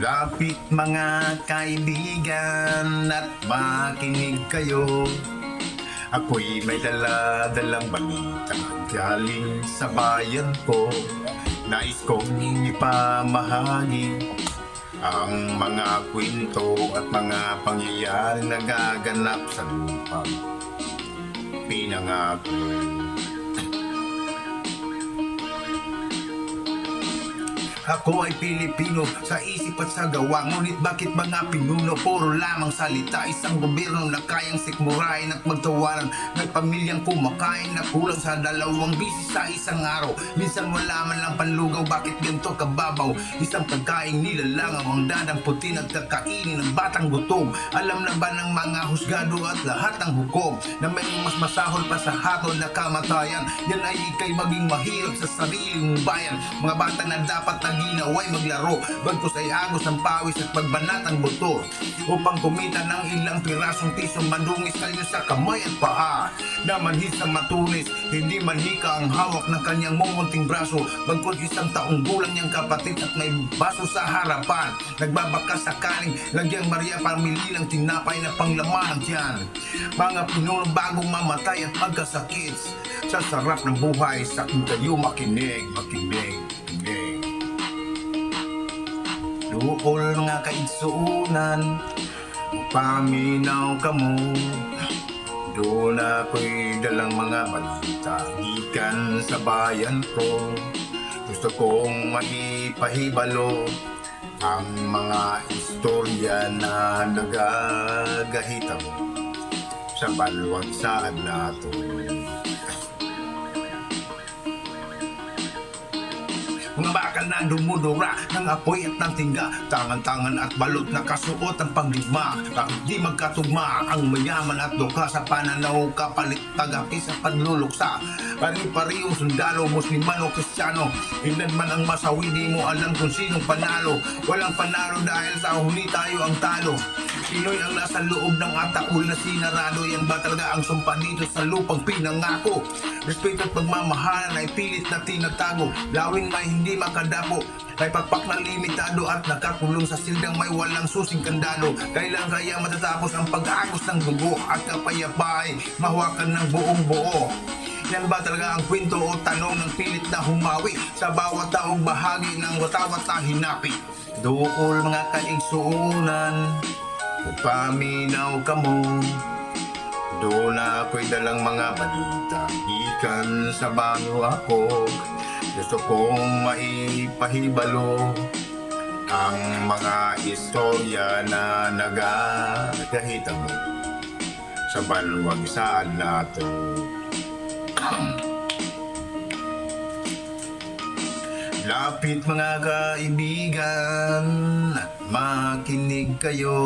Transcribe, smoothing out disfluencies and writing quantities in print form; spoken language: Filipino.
Lapit mga kaibigan at makinig kayo. Ako'y may dala-dalang balita galing sa bayan ko. Nais kong ipamahagi ang mga kwento at mga pangyayari na gaganap sa lupang pinangako. Ako ay Pilipino sa isip at sa gawa. Ngunit bakit mga pinuno puro lamang salita? Isang gobyerno na kayang sikmurahin at magtawaran. May pamilyang kumakain na kulang sa 2 bisis sa isang araw. Minsan wala man lang panlugaw, bakit ganito kababaw? Isang pagkain nilalangaw ang dadamputin at kakainin ng batang gutom. Alam na ba ng mga husgado at lahat ng hukom na may mas masahol pa sa hatol na kamatayan? Yan ay ikay maging mahirap sa sariling bayan. Mga bata na dapat ginaway maglaro, bagkus ay agos ng pawis at pagbanat ang buto upang kumita ng ilang pirasong pisong mandungis kayo sa kamay at paa na manhid sa matulis. Hindi manhika ang hawak ng kanyang mumunting braso, bagkus isang taong gulang niyang kapatid at may baso sa harapan. Nagbabakas sa kaning, lagyang Maria pamili ng tinapay na panglaman ng tiyan. Mga pinunong bagong mamatay at magkasakit sa sarap ng buhay. Sa akin kayo makinig. Duol nga kaigsuunan, paminaw ka mo. Doon ako'y dalang mga balita gikan sa bayan ko. Gusto kong maipahibalo ang mga istorya na nagagahita mo sa balwagsaan nato. Mga bakal na dumudura ng apoy at ng tingga, tangan-tangan at balot na kasuot ang pangdigma. Bakit di magkatugma ang mayaman at duka sa pananaw, kapalit tagapi sa panluluksa? Pari-parihong sundalo, musliman o kristyano, ilan man ang masawi, di mo alam kung sinong panalo. Walang panalo dahil sa huli tayo ang talo. Pinoy ang nasa loob ng ataul na sinarado. Yan ba talaga ang sumpa dito sa lupang pinangako? Respeto at pagmamahalan ay pilit na tinatago. Lawin may hindi makadapo, may pakpak na limitado at nakakulong sa sildang may walang susing kandado. Kailan kaya matatapos ang pag-agos ng dugo at kapayapay mahawakan ng buong buo? Yan ba talaga ang kwento o tanong ng pilit na humawi sa bawat taong bahagi ng watawat na hinapi? Dool mga kaigsuunan, paminaw ka mo. Doon ako'y dalang mga balita ikan sa bago ako. Gusto kong maipahibalo ang mga istorya na nagagahita mo sa balwagsaan nato. Lapit mga kaibigan at makinig kayo.